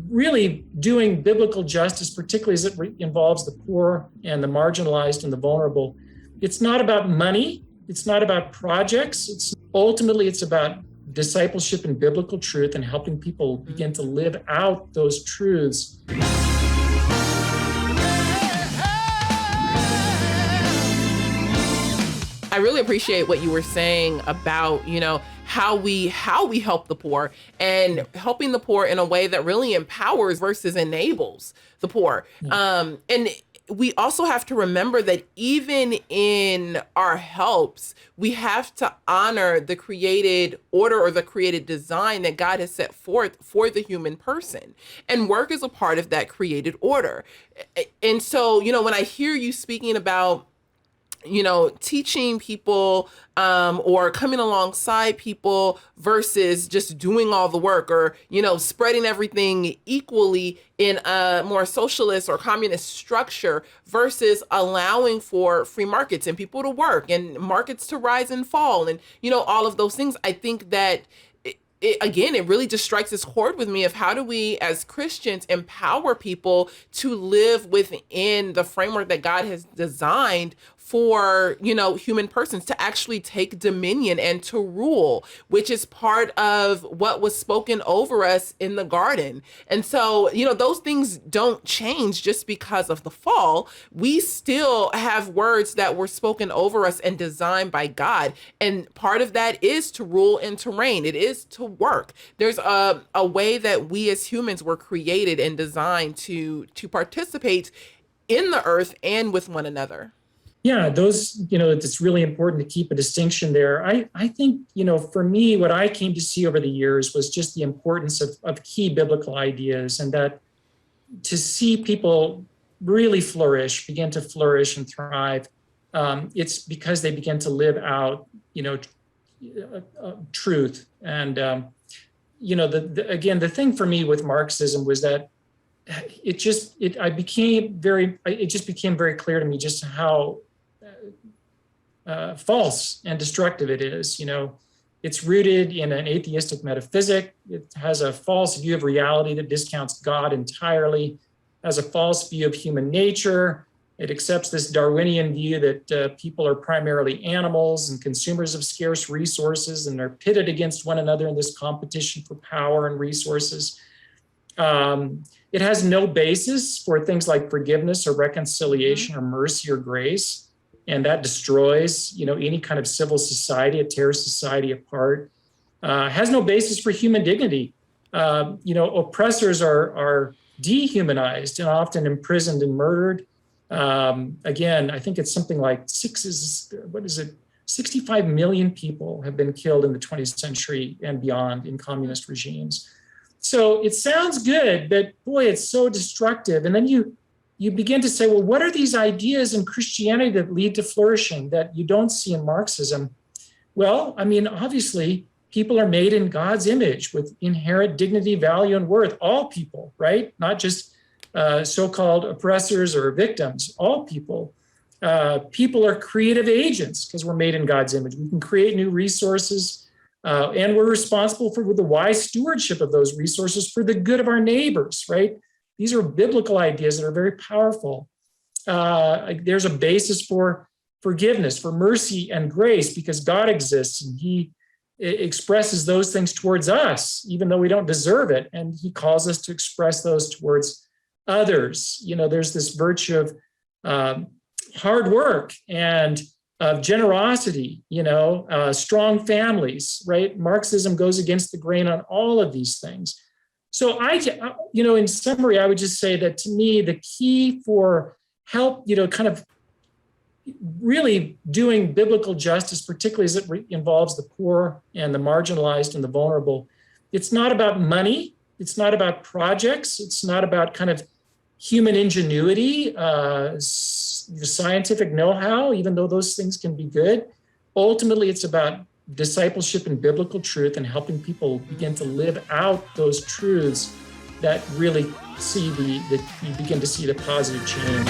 really doing biblical justice, particularly as it involves the poor and the marginalized and the vulnerable. It's not about money. It's not about projects. Ultimately, it's about discipleship and biblical truth and helping people begin to live out those truths. I really appreciate what you were saying about, how we help the poor and helping the poor in a way that really empowers versus enables the poor. And we also have to remember that even in our helps, we have to honor the created order or the created design that God has set forth for the human person. And work is a part of that created order. And so, when I hear you speaking about teaching people or coming alongside people versus just doing all the work or, spreading everything equally in a more socialist or communist structure versus allowing for free markets and people to work and markets to rise and fall and, all of those things. I think that it really just strikes this chord with me of how do we as Christians empower people to live within the framework that God has designed for, human persons to actually take dominion and to rule, which is part of what was spoken over us in the garden. And so, those things don't change just because of the fall. We still have words that were spoken over us and designed by God. And part of that is to rule and to reign. It is to work. There's a way that we as humans were created and designed to participate in the earth and with one another. Yeah, it's really important to keep a distinction there. I think, for me, what I came to see over the years was just the importance of key biblical ideas, and that to see people really begin to flourish and thrive, it's because they begin to live out, truth. And, the thing for me with Marxism was that it just became very clear to me just how false and destructive it is. It's rooted in an atheistic metaphysic. It has a false view of reality that discounts God entirely, has a false view of human nature. It accepts this Darwinian view that people are primarily animals and consumers of scarce resources and are pitted against one another in this competition for power and resources. It has no basis for things like forgiveness or reconciliation or mercy or grace. And that destroys, any kind of civil society. It tears society apart. Has no basis for human dignity. Oppressors are dehumanized and often imprisoned and murdered. Again, I think it's something like 65 million people have been killed in the 20th century and beyond in communist regimes. So it sounds good, but boy, it's so destructive. And then you begin to say, well, what are these ideas in Christianity that lead to flourishing that you don't see in Marxism? Well, obviously, people are made in God's image with inherent dignity, value, and worth. All people, right? Not just so-called oppressors or victims. All people. People are creative agents because we're made in God's image. We can create new resources, and we're responsible for the wise stewardship of those resources for the good of our neighbors, right? These are biblical ideas that are very powerful. There's a basis for forgiveness, for mercy and grace, because God exists and he expresses those things towards us, even though we don't deserve it. And he calls us to express those towards others. There's this virtue of hard work and of generosity, strong families, right? Marxism goes against the grain on all of these things. So in summary, I would just say that to me, the key for help, kind of really doing biblical justice, particularly as it involves the poor and the marginalized and the vulnerable, it's not about money. It's not about projects. It's not about kind of human ingenuity, scientific know-how, even though those things can be good. Ultimately, it's about discipleship and biblical truth and helping people begin to live out those truths that really you begin to see the positive change.